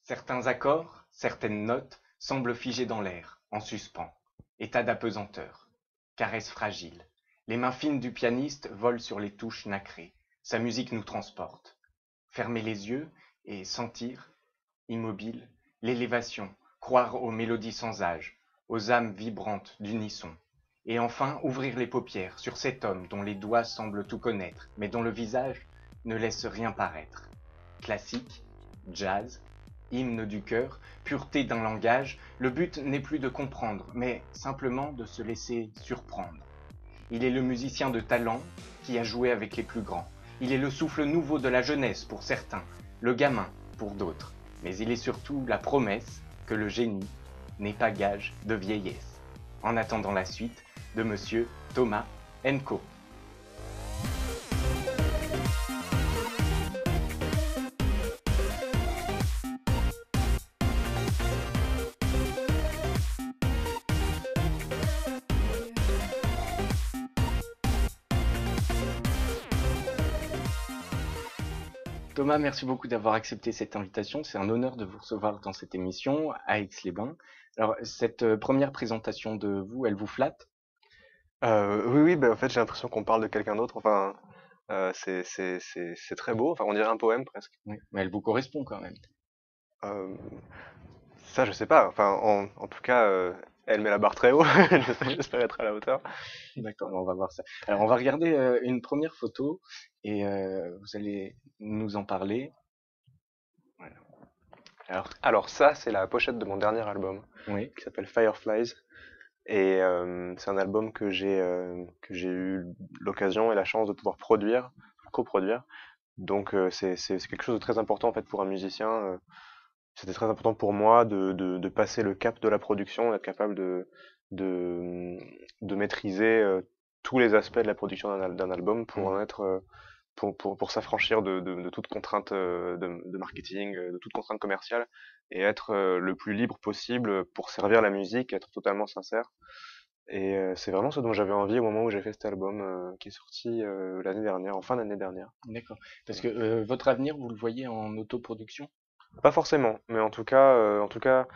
Certains accords, certaines notes semblent figées dans l'air, en suspens. État d'apesanteur. Caresse fragile. Les mains fines du pianiste volent sur les touches nacrées. Sa musique nous transporte. Fermer les yeux et sentir, immobile, l'élévation, croire aux mélodies sans âge, aux âmes vibrantes d'unisson. Et enfin, ouvrir les paupières sur cet homme dont les doigts semblent tout connaître, mais dont le visage ne laisse rien paraître. Classique, jazz, hymne du cœur, pureté d'un langage, le but n'est plus de comprendre, mais simplement de se laisser surprendre. Il est le musicien de talent qui a joué avec les plus grands. Il est le souffle nouveau de la jeunesse pour certains, le gamin pour d'autres. Mais il est surtout la promesse que le génie n'est pas gage de vieillesse. En attendant la suite de Monsieur Thomas Enco. Thomas, merci beaucoup d'avoir accepté cette invitation. C'est un honneur de vous recevoir dans cette émission à Aix-les-Bains. Alors, cette première présentation de vous, elle vous flatte? Oui, oui, bah, en fait, j'ai l'impression qu'on parle de quelqu'un d'autre. Enfin, c'est très beau. Enfin, on dirait un poème presque. Oui, mais elle vous correspond quand même. Euh, Ça, je sais pas. Enfin, en tout cas, elle met la barre très haut. J'espère être à la hauteur. D'accord, on va voir ça. Alors, on va regarder une première photo et vous allez nous en parler. Voilà. Alors, Alors ça, c'est la pochette de mon dernier album oui, qui s'appelle Fireflies. Et c'est un album que j'ai eu l'occasion et la chance de pouvoir produire, coproduire. Donc c'est quelque chose de très important en fait pour un musicien. C'était très important pour moi de passer le cap de la production, d'être capable de, de maîtriser tous les aspects de la production d'un album pour mm, en être pour s'affranchir de toute contrainte de marketing, de toute contrainte commerciale et être le plus libre possible pour servir la musique, être totalement sincère. Et c'est vraiment ce dont j'avais envie au moment où j'ai fait cet album qui est sorti l'année dernière, en fin d'année dernière. d'accord. Parce Voilà. que votre avenir, vous le voyez en autoproduction? Pas forcément, mais en tout cas,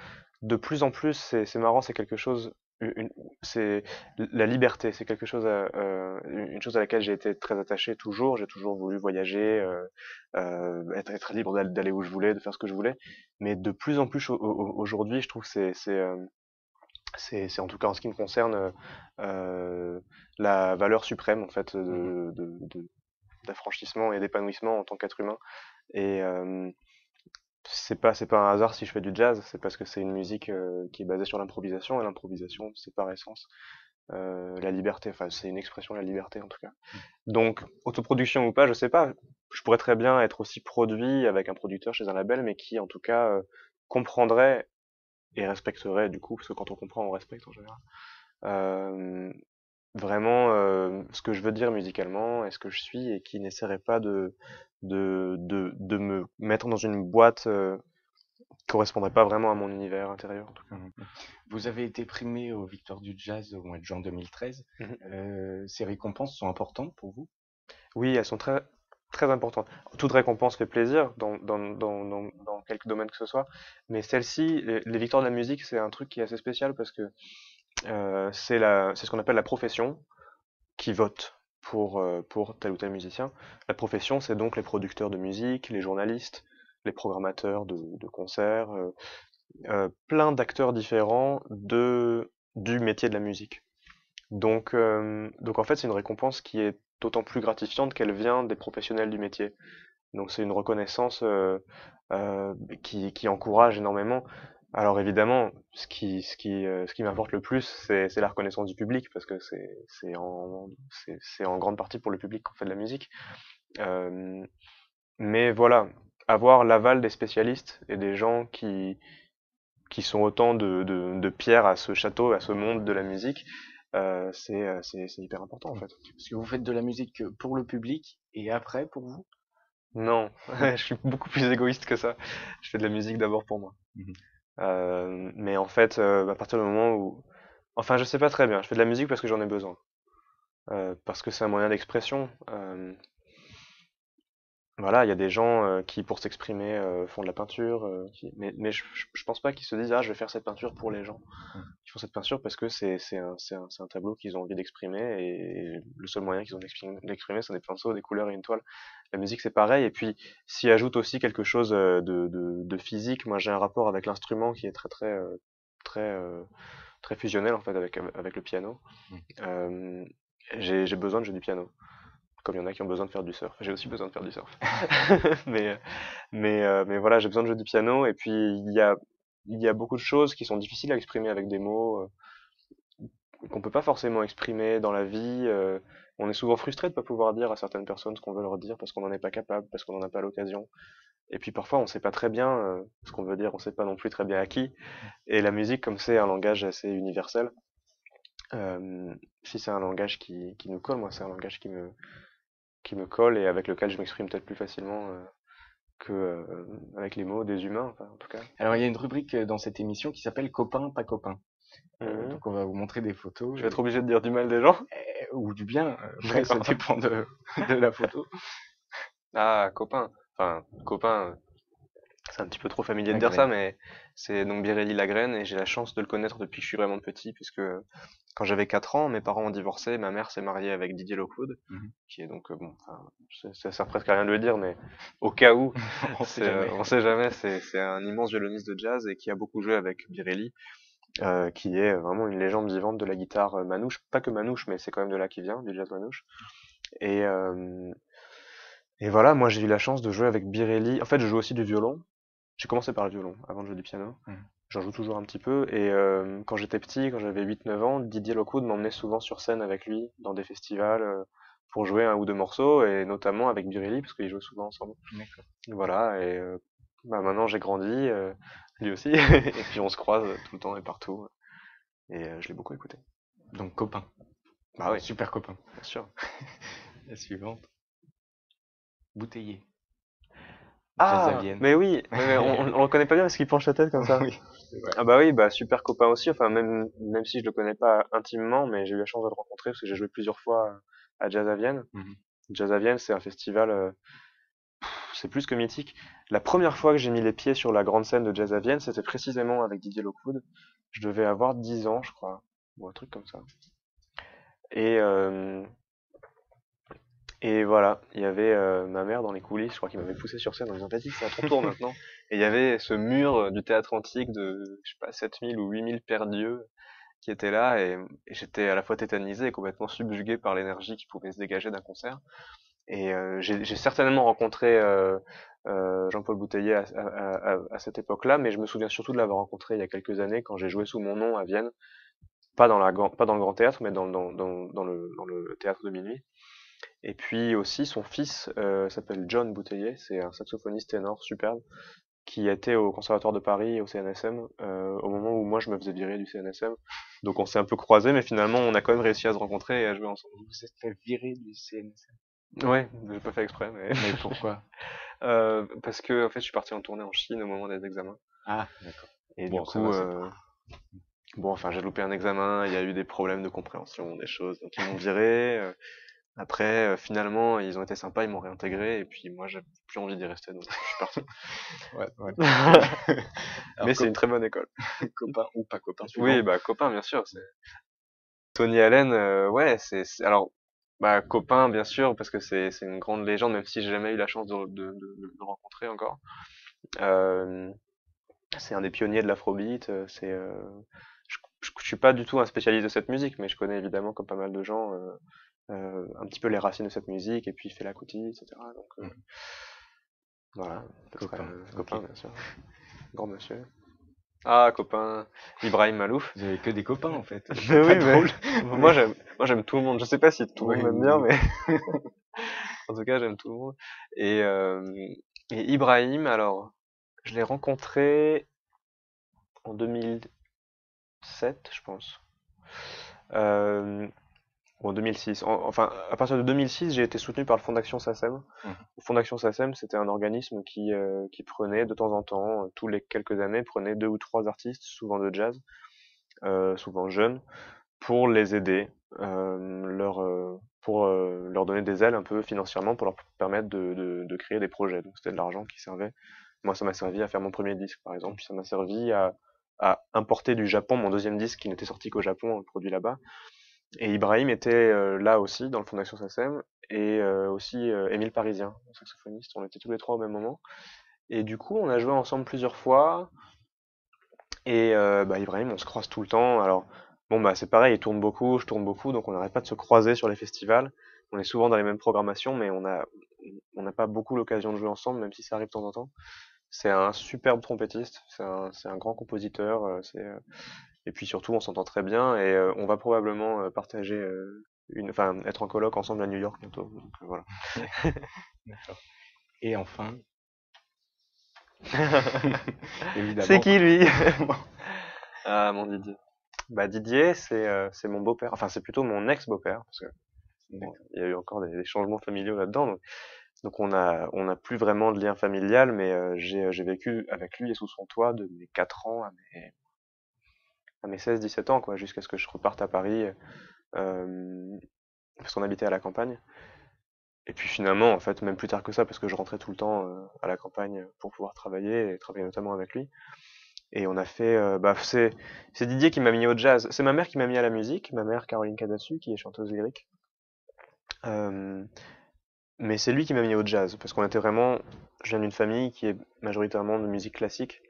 de plus en plus, c'est marrant, c'est quelque chose, c'est la liberté, c'est quelque chose, une chose à laquelle j'ai été très attaché toujours. J'ai toujours voulu voyager, être libre d'aller où je voulais, de faire ce que je voulais. Mais de plus en plus aujourd'hui, je trouve que c'est en tout cas en ce qui me concerne la valeur suprême en fait Mhm. d'affranchissement et d'épanouissement en tant qu'être humain. Et c'est pas un hasard si je fais du jazz, c'est parce que c'est une musique qui est basée sur l'improvisation, et l'improvisation, c'est par essence la liberté, enfin c'est une expression de la liberté en tout cas. Donc autoproduction ou pas, je sais pas, je pourrais très bien être aussi produit avec un producteur chez un label, mais qui en tout cas comprendrait et respecterait du coup, parce que quand on comprend, on respecte en général, euh, vraiment ce que je veux dire musicalement et ce que je suis, et qui n'essaierait pas de me mettre dans une boîte qui correspondrait pas vraiment à mon univers intérieur en tout cas. Mhm. Vous avez été primé aux Victoires du Jazz au mois de juin 2013. Mhm. Ces récompenses sont importantes pour vous? Oui, elles sont très importantes. Toute récompense fait plaisir dans quelque domaine que ce soit, mais celle-ci, les victoires de la musique, c'est un truc qui est assez spécial parce que c'est ce qu'on appelle la profession qui vote pour tel ou tel musicien. La profession, c'est donc les producteurs de musique, les journalistes, les programmateurs de concerts, plein d'acteurs différents du métier de la musique. Donc en fait, c'est une récompense qui est d'autant plus gratifiante qu'elle vient des professionnels du métier. Donc c'est une reconnaissance euh, qui encourage énormément. Alors évidemment, ce qui m'importe le plus, c'est la reconnaissance du public, parce que c'est en grande partie pour le public qu'on fait de la musique. Euh, mais voilà, avoir l'aval des spécialistes et des gens qui sont autant de pierres à ce château, à ce monde de la musique, c'est hyper important en Mhm. fait. Parce que vous faites de la musique pour le public et après pour vous? Non, je suis beaucoup plus égoïste que ça. Je fais de la musique d'abord pour moi. Mhm. Mais en fait, à partir du moment où... Enfin, je sais pas très bien. Je fais de la musique parce que j'en ai besoin. Parce que c'est un moyen d'expression. voilà, il y a des gens qui, pour s'exprimer, font de la peinture, mais je pense pas qu'ils se disent, ah, je vais faire cette peinture pour les gens. Mm. Ils font cette peinture parce que c'est un tableau qu'ils ont envie d'exprimer et le seul moyen qu'ils ont d'exprimer, c'est des pinceaux, des couleurs et une toile. La musique, c'est pareil. Et puis, s'y ajoute aussi quelque chose de physique. Moi, j'ai un rapport avec l'instrument qui est très, très fusionnel en fait avec le piano. Mm. Euh, j'ai besoin de jouer du piano. Comme il y en a qui ont besoin de faire du surf. J'ai aussi besoin de faire du surf. mais, mais voilà, j'ai besoin de jouer du piano. Et puis, il y a beaucoup de choses qui sont difficiles à exprimer avec des mots, qu'on peut pas forcément exprimer dans la vie. On est souvent frustré de pas pouvoir dire à certaines personnes ce qu'on veut leur dire parce qu'on n'en est pas capable, parce qu'on n'en a pas l'occasion. Et puis parfois, on sait pas très bien ce qu'on veut dire, on sait pas non plus très bien à qui. Et la musique, comme c'est un langage assez universel, euh, si c'est un langage qui nous colle, moi, c'est un langage qui me colle et avec lequel je m'exprime peut-être plus facilement que avec les mots des humains, enfin, en tout cas. Alors, il y a une rubrique dans cette émission qui s'appelle Copain, pas copain. Mhm. Donc, on va vous montrer des photos Je vais être obligé de dire du mal des gens. ou du bien. Après, ça D'accord. dépend de la photo. Ah, copain. Enfin, copain, c'est un petit peu trop familier de La dire ça, graine. mais c'est donc Birelli Lagrène et j'ai la chance de le connaître depuis que je suis vraiment petit, puisque quand j'avais 4 ans, mes parents ont divorcé, ma mère s'est mariée avec Didier Lockwood, Mhm. qui est donc, bon, enfin, ça sert presque à rien de le dire, mais au cas où, On sait jamais. on sait jamais, c'est un immense violoniste de jazz et qui a beaucoup joué avec Birelli, qui est vraiment une légende vivante de la guitare manouche, pas que manouche, mais c'est quand même de là qu'il vient, du jazz manouche. Et, euh, et voilà, moi j'ai eu la chance de jouer avec Birelli. En fait, je joue aussi du violon. J'ai commencé par le violon avant de jouer du piano. Mhm. J'en joue toujours un petit peu. Et quand j'étais petit, quand j'avais 8-9 ans, Didier Lockwood m'emmenait souvent sur scène avec lui dans des festivals pour jouer un ou deux morceaux, et notamment avec Birelli, parce qu'ils jouaient souvent ensemble. D'accord. Voilà, et bah, maintenant j'ai grandi, lui aussi, et puis on se croise tout le temps et partout. Et je l'ai beaucoup écouté. Donc, copain. Bah oui, Super copain. bien sûr. La suivante. Bouteiller. Jazz à Ah, Vienne. mais oui, mais on le connaît pas bien parce qu'il penche la tête comme ça. Oui, c'est vrai. Ah bah oui, bah super copain aussi. Enfin même si je le connais pas intimement, mais j'ai eu la chance de le rencontrer parce que j'ai joué plusieurs fois à Jazz à Vienne. Mhm. Jazz à Vienne, c'est un festival, c'est plus que mythique. La première fois que j'ai mis les pieds sur la grande scène de Jazz à Vienne, c'était précisément avec Didier Lockwood. Je devais avoir 10 ans, je crois, ou un truc comme ça. Et et voilà, il y avait ma mère dans les coulisses, je crois qu'il m'avait poussé sur scène en disant vas-y, c'est à ton tour maintenant. Et il y avait ce mur du théâtre antique de, je sais pas, 7000 ou 8000 paires d'yeux qui étaient là et j'étais à la fois tétanisé et complètement subjugué par l'énergie qui pouvait se dégager d'un concert. Et j'ai certainement rencontré Jean-Paul Bouteiller à cette époque-là, mais je me souviens surtout de l'avoir rencontré il y a quelques années quand j'ai joué sous mon nom à Vienne, pas dans le grand théâtre, mais dans le théâtre de minuit. Et puis aussi son fils s'appelle John Bouteiller, c'est un saxophoniste ténor superbe qui était au Conservatoire de Paris au CNSM au moment où moi je me faisais virer du CNSM. Donc on s'est un peu croisés, mais finalement on a quand même réussi à se rencontrer et à jouer ensemble. Vous êtes fait virer du CNSM. Ouais, j'ai pas fait exprès, mais Mais pourquoi? parce que en fait je suis parti en tournée en Chine au moment des examens. Ah, d'accord. Et du Bon, ça coup, va, c'est pas. bon, enfin j'ai loupé un examen, il y a eu des problèmes de compréhension des choses, donc ils m'ont viré. Après, finalement, ils ont été sympas, ils m'ont réintégré, et puis moi, j'avais plus envie d'y rester, donc je suis parti. Ouais, ouais. Mais Alors, c'est une très bonne école. copain ou pas copain Oui, suivant. bah copain, bien sûr. Tony Allen, ouais, alors, bah copain, bien sûr, parce que c'est une grande légende, même si j'ai jamais eu la chance de le rencontrer encore. Euh, c'est un des pionniers de l'afrobeat. Je suis pas du tout un spécialiste de cette musique, mais je connais évidemment, comme pas mal de gens, un petit peu les racines de cette musique, et puis Fela Kuti, etc. Donc Mhm. voilà, ce serait Copain, ok. copain, bien sûr. Grand monsieur. Ah, copain, Ibrahim Malouf. Vous avez que des copains en fait. Mais C'est pas oui, mais drôle, mais moi j'aime tout le monde. Je sais pas si tout le oui, monde m'aime oui, bien, oui. mais en tout cas j'aime tout le monde. Et, euh, et Ibrahim, alors, je l'ai rencontré en 2007, je pense. Euh, ou en 2006. Enfin, à partir de 2006, j'ai été soutenu par le Fondation SACEM. Mhm. Le Fondation SACEM, c'était un organisme qui prenait de temps en temps, tous les quelques années, prenait deux ou trois artistes, souvent de jazz, souvent jeunes, pour les aider, leur pour leur donner des ailes un peu financièrement pour leur permettre de créer des projets. Donc c'était de l'argent qui servait. Moi, ça m'a servi à faire mon premier disque, par exemple. Puis ça m'a servi à importer du Japon mon deuxième disque qui n'était sorti qu'au Japon, produit là-bas. Et Ibrahim était là aussi, dans le Fondation SACEM, et aussi Émile Parisien, le saxophoniste. On était tous les trois au même moment. Et du coup, on a joué ensemble plusieurs fois. Et Ibrahim, on se croise tout le temps. Alors, bon, c'est pareil, il tourne beaucoup, je tourne beaucoup, donc on n'arrête pas de se croiser sur les festivals. On est souvent dans les mêmes programmations, mais on n'a pas beaucoup l'occasion de jouer ensemble, même si ça arrive de temps en temps. C'est un superbe trompettiste, c'est un grand compositeur, et puis surtout, on s'entend très bien, et on va probablement partager enfin, être en coloc ensemble à New York bientôt. Donc, voilà. D'accord. Et enfin, évidemment. C'est qui lui? Ah, mon Didier. Didier, c'est mon beau-père. Enfin, c'est plutôt mon ex-beau-père, parce que bon, il y a eu encore des changements familiaux là-dedans. Donc on a plus vraiment de lien familial, mais j'ai vécu avec lui et sous son toit de mes 4 ans à mes 16-17 ans, quoi, jusqu'à ce que je reparte à Paris, parce qu'on habitait à la campagne. Et puis finalement, en fait, même plus tard que ça, parce que je rentrais tout le temps à la campagne pour pouvoir travailler, et travailler notamment avec lui. Et on a fait, c'est Didier qui m'a mis au jazz. C'est ma mère qui m'a mis à la musique, ma mère Caroline Cadassu, qui est chanteuse lyrique. Mais c'est lui qui m'a mis au jazz, parce qu'on était vraiment, je viens d'une famille qui est majoritairement de musique classique.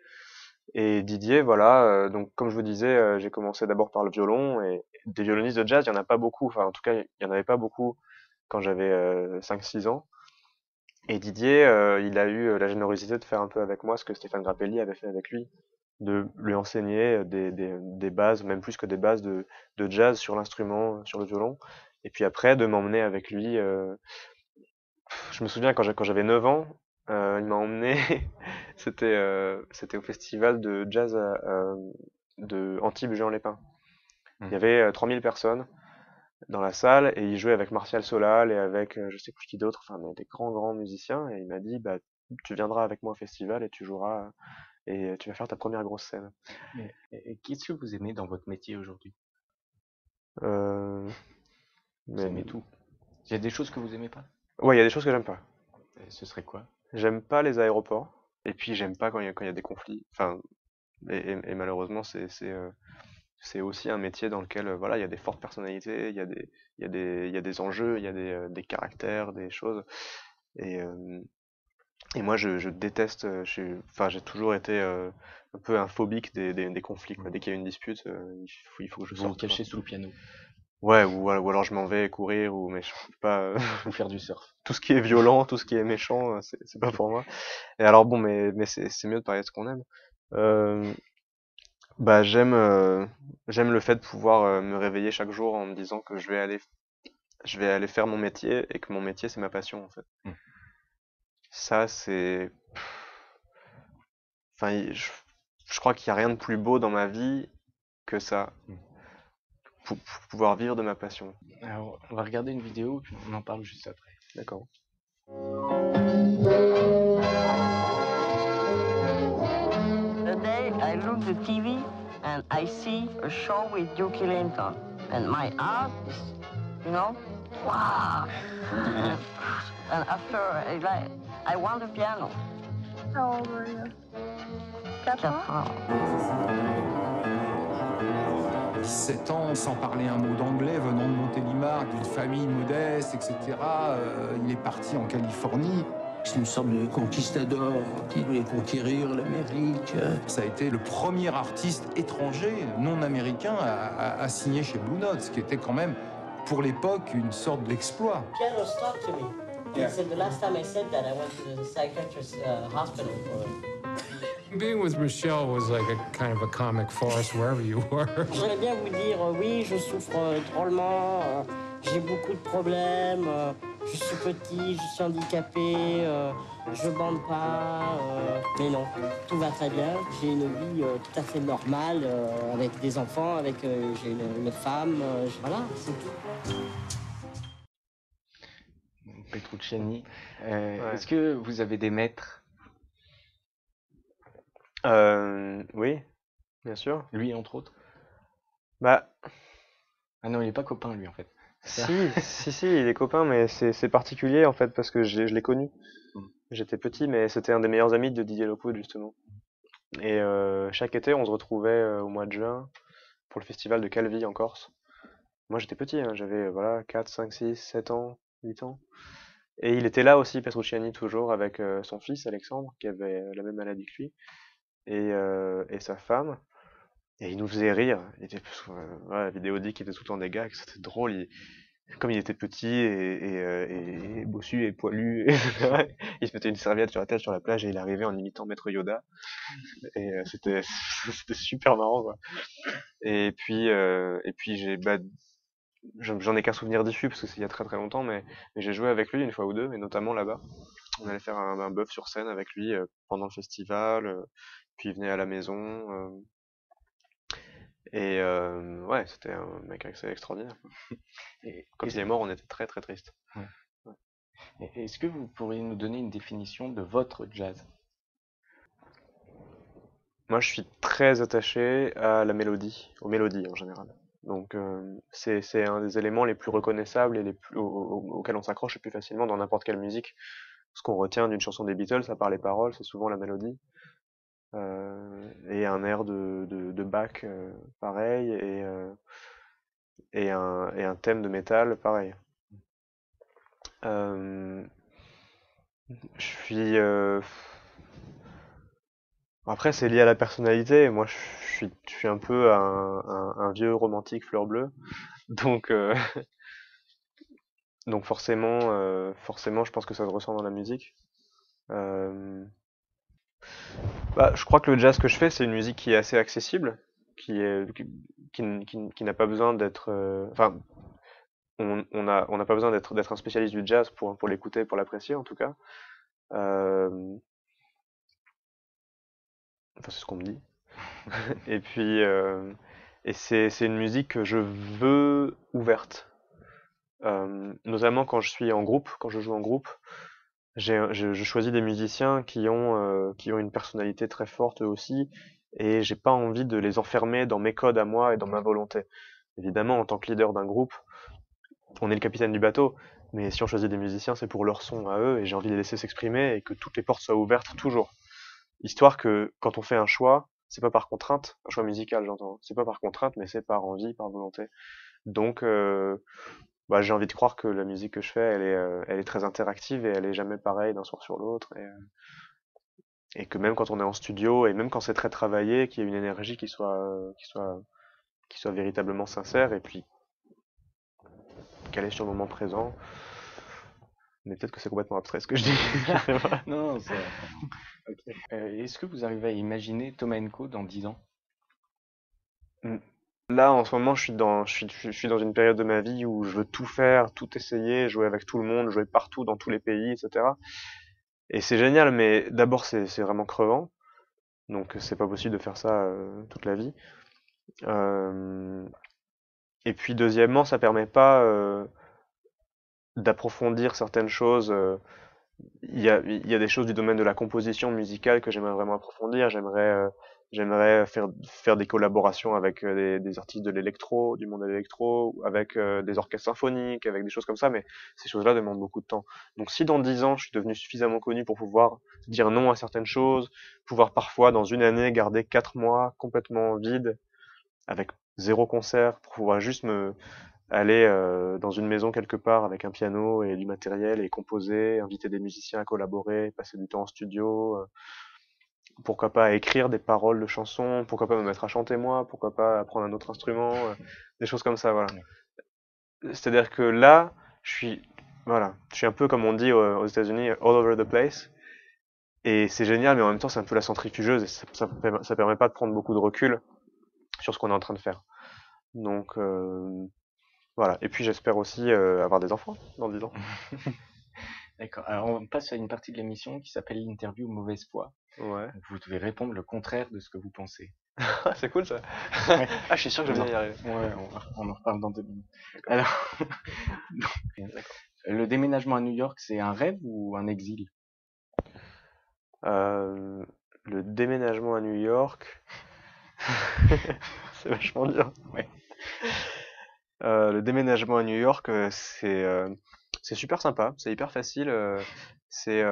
Et Didier, voilà, donc comme je vous disais, j'ai commencé d'abord par le violon, et des violonistes de jazz, il n'y en a pas beaucoup, enfin en tout cas, il n'y en avait pas beaucoup quand j'avais 5-6 ans. Et Didier, il a eu la générosité de faire un peu avec moi ce que Stéphane Grappelli avait fait avec lui, de lui enseigner des bases, même plus que des bases de jazz sur l'instrument, sur le violon. Et puis après, de m'emmener avec lui. Je me souviens quand j'avais 9 ans, il m'a emmené, c'était au festival de jazz de Antibes-Juan-les-Pins. Il y avait 3000 personnes dans la salle et il jouait avec Martial Solal et avec je sais plus qui d'autre, enfin des grands musiciens, et il m'a dit tu viendras avec moi au festival et tu joueras et tu vas faire ta première grosse scène. Et qu'est-ce que vous aimez dans votre métier aujourd'hui? Euh, Vous mais aimez tout. Il y a des choses que vous aimez pas? ouais, il y a des choses que j'aime pas. Et ce serait quoi? J'aime pas les aéroports, et puis j'aime pas quand il y a des conflits. Enfin, et malheureusement, c'est aussi un métier dans lequel voilà, il y a des fortes personnalités, il y a des enjeux, il y a des caractères, des choses. Et, euh, et moi, je déteste. Enfin, j'ai toujours été un peu un phobique des conflits, quoi. Dès qu'il y a une dispute, il faut que je Vous vous sorte, quoi. cachez sous le piano Ouais, ou alors je m'en vais courir, mais je peux pas. ou faire du surf. Tout ce qui est violent, tout ce qui est méchant, c'est pas pour moi. Et alors bon, mais c'est mieux de parler de ce qu'on aime. Euh, j'aime le fait de pouvoir me réveiller chaque jour en me disant que je vais aller faire mon métier et que mon métier c'est ma passion en fait. Mm. Ça c'est, enfin, je crois qu'il y a rien de plus beau dans ma vie que ça, Mm. pour pouvoir vivre de ma passion. Alors, on va regarder une vidéo puis on en parle juste après. D'accord. The day I look at the TV and I see a show with Duke Ellington, and my heart is, wow. And after, I want the piano. How old were you? 4 ans? 7 ans sans parler un mot d'anglais, venant de Montélimar, d'une famille modeste, etc. Il est parti en Californie. C'est une sorte de conquistador qui voulait conquérir l'Amérique. Ça a été le premier artiste étranger, non américain, à signer chez Blue Note, ce qui était quand même, pour l'époque, une sorte d'exploit. Piano talked to me. He said the last time I said that, I went to the psychiatrist hospital for Being with Michelle was like a kind of a comic farce wherever you were. J'aimerais bien vous dire, oui, je souffre drôlement, j'ai beaucoup de problèmes, je suis petit, je suis handicapé, je bande pas, mais non, tout va très bien. J'ai une vie tout à fait normale, avec des enfants, j'ai une femme, voilà, c'est tout. Petrucciani, Ouais. est-ce que vous avez des maîtres? Oui, bien sûr. Lui, entre autres? Bah, Ah non, il est pas copain, lui, en fait. Si, il est copain, mais c'est particulier en fait parce que je l'ai connu. Mm. J'étais petit, mais c'était un des meilleurs amis de Didier Lockwood justement. Et chaque été, on se retrouvait au mois de juin pour le festival de Calvi en Corse. Moi, j'étais petit, hein, j'avais voilà 4, 5, 6, 7 ans, 8 ans. Et il était là aussi, Petrucciani, toujours avec son fils Alexandre, qui avait la même maladie que lui, et sa femme. Et il nous faisait rire. Voilà, la vidéo dit qu'il était tout le temps des gars, que c'était drôle. Comme il était petit et bossu et poilu, etc., il se mettait une serviette sur la tête sur la plage et il arrivait en imitant Maître Yoda. Et c'était super marrant, quoi. Et puis j'en ai qu'un souvenir diffus parce que c'est il y a très très longtemps, mais j'ai joué avec lui une fois ou deux, et notamment là-bas. On allait faire un bœuf sur scène avec lui pendant le festival, puis il venait à la maison. Ouais, c'était un mec assez extraordinaire. Et Quand est-ce il est mort, on était très très triste. ouais. Est-ce que vous pourriez nous donner une définition de votre jazz? Moi, je suis très attaché à la mélodie, aux mélodies en général. Donc, c'est un des éléments les plus reconnaissables et auxquels on s'accroche le plus facilement dans n'importe quelle musique. Ce qu'on retient d'une chanson des Beatles, à part les paroles, c'est souvent la mélodie. Et un air de Bach, pareil, et un thème de métal, pareil. Euh, je suis. Après, c'est lié à la personnalité. Moi, je suis un peu un vieux romantique fleur bleue. Donc, donc forcément, je pense que ça se ressent dans la musique. Euh, je crois que le jazz que je fais, c'est une musique qui est assez accessible, qui n'a pas besoin d'être. Enfin, on n'a pas besoin d'être un spécialiste du jazz pour l'écouter, pour l'apprécier en tout cas. Euh, enfin, c'est ce qu'on me dit. Et puis, c'est une musique que je veux ouverte. Notamment quand je suis en groupe, quand je joue en groupe, je choisis des musiciens qui ont une personnalité très forte eux aussi, et j'ai pas envie de les enfermer dans mes codes à moi et dans ma volonté. Évidemment, en tant que leader d'un groupe, on est le capitaine du bateau, mais si on choisit des musiciens, c'est pour leur son à eux, et j'ai envie de les laisser s'exprimer et que toutes les portes soient ouvertes toujours. Histoire que quand on fait un choix, c'est pas par contrainte, un choix musical j'entends, c'est pas par contrainte, mais c'est par envie, par volonté. Donc, j'ai envie de croire que la musique que je fais, elle est très interactive et elle est jamais pareille d'un soir sur l'autre. Et que même quand on est en studio et même quand c'est très travaillé, qu'il y ait une énergie qui soit véritablement sincère et puis qu'elle est sur le moment présent. Mais peut-être que c'est complètement abstrait ce que je dis. Non, c'est ok. Est-ce que vous arrivez à imaginer Thomas Co dans 10 ans? Là, en ce moment, je suis dans une période de ma vie où je veux tout faire, tout essayer, jouer avec tout le monde, jouer partout, dans tous les pays, etc. Et c'est génial, mais d'abord, c'est vraiment crevant. Donc, c'est pas possible de faire ça toute la vie. Euh, et puis, deuxièmement, ça permet pas d'approfondir certaines choses. Il y a des choses du domaine de la composition musicale que j'aimerais vraiment approfondir. J'aimerais faire des collaborations avec des artistes de l'électro, du monde de l'électro, avec des orchestres symphoniques, avec des choses comme ça, mais ces choses-là demandent beaucoup de temps. Donc si dans 10 ans je suis devenu suffisamment connu pour pouvoir dire non à certaines choses, pouvoir parfois dans une année garder 4 mois complètement vides, avec zéro concert, pour pouvoir juste aller dans une maison quelque part avec un piano et du matériel et composer, inviter des musiciens à collaborer, passer du temps en studio, pourquoi pas écrire des paroles de chansons, pourquoi pas me mettre à chanter moi, pourquoi pas apprendre un autre instrument, des choses comme ça, voilà. C'est-à-dire que là, je suis un peu comme on dit aux États-Unis, all over the place, et c'est génial, mais en même temps c'est un peu la centrifugeuse et ça permet pas de prendre beaucoup de recul sur ce qu'on est en train de faire. Donc voilà. Et puis j'espère aussi avoir des enfants dans 10 ans. D'accord. Alors, on passe à une partie de l'émission qui s'appelle l'interview mauvaise foi. Ouais. Vous devez répondre le contraire de ce que vous pensez. Ah, c'est cool ça. Ouais. Ah, je suis sûr que je vais bien y arriver. Ouais, on en reparle dans 2 minutes. Alors, le déménagement à New York, c'est un rêve ou un exil? Le déménagement à New York, c'est vachement dur. Ouais. Le déménagement à New York, c'est super sympa, c'est hyper facile. C'est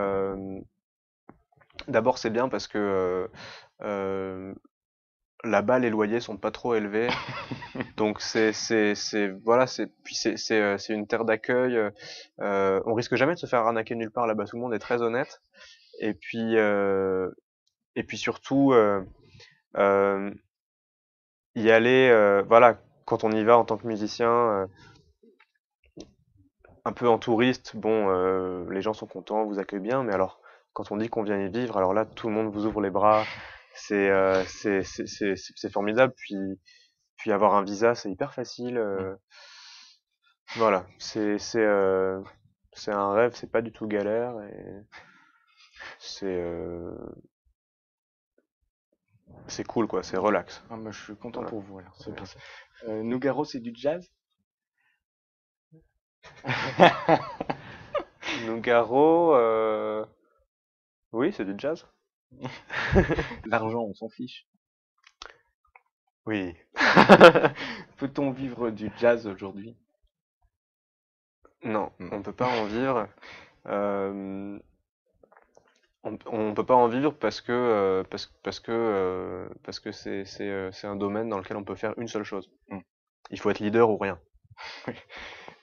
D'abord c'est bien parce que là-bas les loyers sont pas trop élevés, donc voilà, c'est une terre d'accueil. On risque jamais de se faire arnaquer nulle part là-bas, tout le monde est très honnête. Et puis surtout euh, y aller, voilà, quand on y va en tant que musicien. Un peu en touriste, bon, les gens sont contents, vous accueillent bien, mais alors quand on dit qu'on vient y vivre, alors là tout le monde vous ouvre les bras, c'est formidable. Puis avoir un visa, c'est hyper facile. Voilà, c'est un rêve, c'est pas du tout galère et c'est euh, c'est cool quoi, c'est relax. Ah, moi, je suis content Voilà. pour vous, alors, c'est bien. Nougaro, c'est du jazz? Nougaro, oui, c'est du jazz. L'argent, on s'en fiche. Oui. Peut-on vivre du jazz aujourd'hui? Non, on peut pas en vivre. Euh, on peut pas en vivre parce que c'est un domaine dans lequel on peut faire une seule chose. Mm. Il faut être leader ou rien.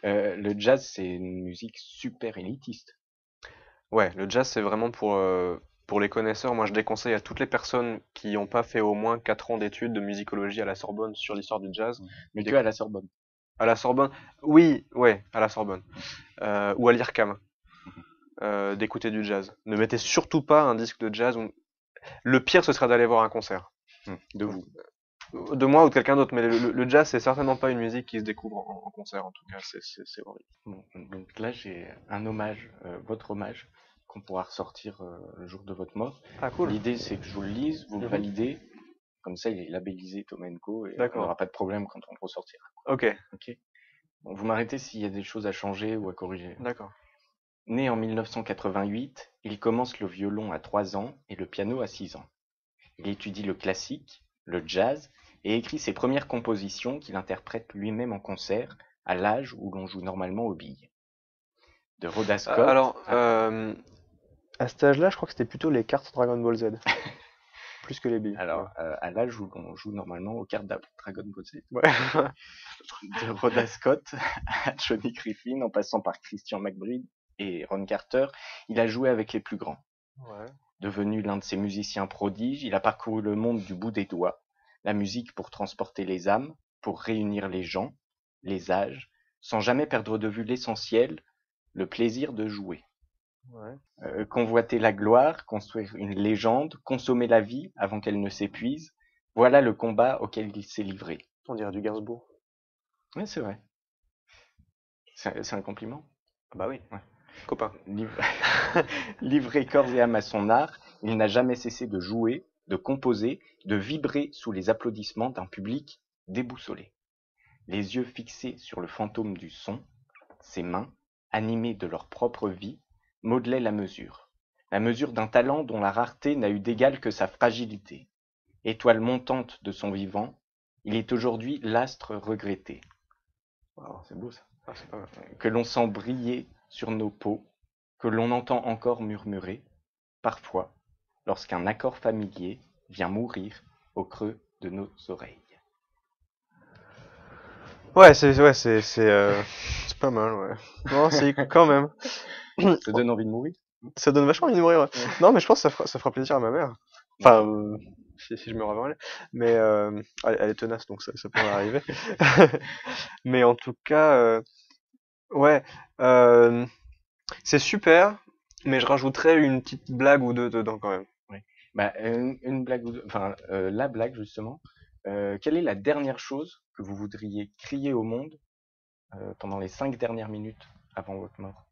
Le jazz, c'est une musique super élitiste. Ouais, le jazz c'est vraiment pour les connaisseurs. Moi je déconseille à toutes les personnes qui n'ont pas fait au moins 4 ans d'études de musicologie à la Sorbonne sur l'histoire du jazz. Mais que à la Sorbonne. À la Sorbonne, oui, ouais, à la Sorbonne. Ou à l'IRCAM. D'écouter du jazz. Ne mettez surtout pas un disque de jazz. Le pire ce serait d'aller voir un concert. De vous. De moi ou de quelqu'un d'autre, mais le jazz c'est certainement pas une musique qui se découvre en concert en tout cas, c'est horrible. Bon, donc là, j'ai un hommage, votre hommage, qu'on pourra ressortir le jour de votre mort. Ah cool. L'idée, c'est que je vous le lise, vous le Mhm. validez. Comme ça, il est labellisé Tomenko et on D'accord. n'aura pas de problème quand on le ressortira. Ok, Ok. Bon, vous m'arrêtez s'il y a des choses à changer ou à corriger. d'accord. Né en 1988, il commence le violon à 3 ans et le piano à 6 ans. Il étudie le classique, le jazz et écrit ses premières compositions qu'il interprète lui-même en concert à l'âge où l'on joue normalement aux billes. De Rhoda Scott. Alors, à cet âge-là, je crois que c'était plutôt les cartes Dragon Ball Z. Plus que les billes. Alors, à l'âge où l'on joue normalement aux cartes Dragon Ball Z. Ouais. De Rhoda Scott à Johnny Griffin, en passant par Christian McBride et Ron Carter, il a joué avec les plus grands. Ouais. Devenu l'un de ces musiciens prodiges, il a parcouru le monde du bout des doigts. La musique pour transporter les âmes, pour réunir les gens, les âges, sans jamais perdre de vue l'essentiel, le plaisir de jouer. Ouais. Convoiter la gloire, construire une légende, consommer la vie avant qu'elle ne s'épuise, voilà le combat auquel il s'est livré. On dirait du Gainsbourg. Oui, c'est vrai. C'est un compliment. Ah bah oui. Ouais. Copain. Livré corps et âme à son art, il n'a jamais cessé de jouer, de composer, de vibrer sous les applaudissements d'un public déboussolé. Les yeux fixés sur le fantôme du son, ses mains, animées de leur propre vie, modelaient la mesure d'un talent dont la rareté n'a eu d'égal que sa fragilité. Étoile montante de son vivant, il est aujourd'hui l'astre regretté. Wow, c'est beau ça. Ah, c'est pas mal. Que l'on sent briller sur nos peaux, que l'on entend encore murmurer, parfois, lorsqu'un accord familier vient mourir au creux de nos oreilles. Ouais, c'est pas mal, ouais. Non, c'est quand même. Ça donne envie de mourir? Ça donne vachement envie de mourir, ouais. Non, mais je pense que ça fera plaisir à ma mère. Enfin, si je me revois elle. Mais elle est tenace, donc ça pourrait arriver. Mais en tout cas, ouais, c'est super, mais je rajouterais une petite blague ou deux dedans quand même. Oui. Bah, une blague ou deux, enfin, la blague justement. Quelle est la dernière chose que vous voudriez crier au monde pendant les 5 dernières minutes avant votre mort?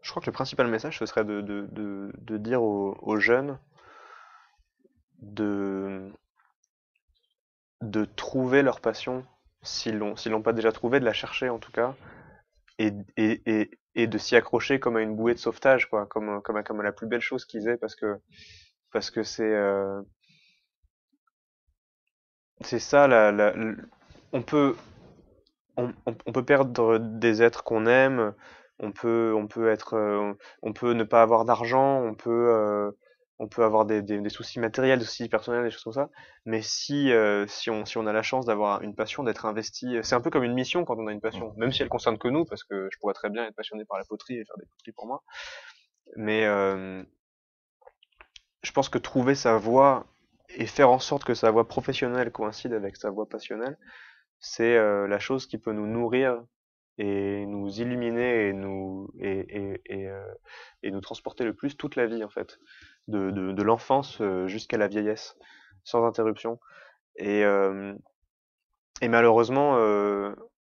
Je crois que le principal message, ce serait de dire aux jeunes de trouver leur passion, s'ils l'ont pas déjà trouvé, de la chercher en tout cas, et de s'y accrocher comme à une bouée de sauvetage, quoi, comme à la plus belle chose qu'ils aient, parce que c'est ça, on peut on peut perdre des êtres qu'on aime, on peut ne pas avoir d'argent, on peut avoir des soucis matériels, des soucis personnels, des choses comme ça. Mais si on a la chance d'avoir une passion, d'être investi, c'est un peu comme une mission quand on a une passion, même si elle concerne que nous, parce que je pourrais très bien être passionné par la poterie et faire des poteries pour moi. Mais je pense que trouver sa voie et faire en sorte que sa voie professionnelle coïncide avec sa voie passionnelle, c'est la chose qui peut nous nourrir et nous illuminer et nous transporter le plus toute la vie en fait, de l'enfance jusqu'à la vieillesse, sans interruption. Et, euh, et malheureusement,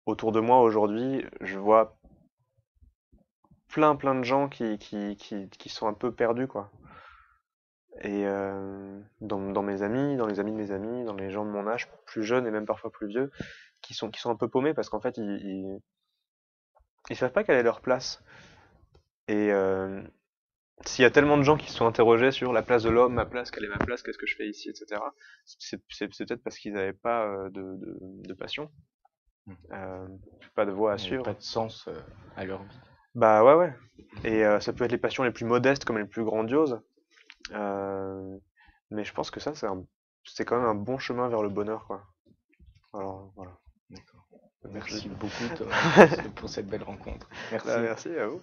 autour de moi aujourd'hui, je vois plein de gens qui sont un peu perdus quoi. Et dans mes amis, dans les amis de mes amis, dans les gens de mon âge, plus jeunes et même parfois plus vieux, qui sont un peu paumés parce qu'en fait ils savent pas quelle est leur place. Et s'il y a tellement de gens qui se sont interrogés sur la place de l'homme, ma place, quelle est ma place, qu'est-ce que je fais ici, etc. C'est peut-être parce qu'ils n'avaient pas de passion, pas de voie à Il n'y a suivre. pas de sens à leur vie. Bah ouais. Et ça peut être les passions les plus modestes comme les plus grandioses. Mais je pense que ça, c'est quand même un bon chemin vers le bonheur, quoi. Alors, voilà. D'accord. Merci beaucoup Thomas, pour cette belle rencontre. Merci. Bah, merci à vous.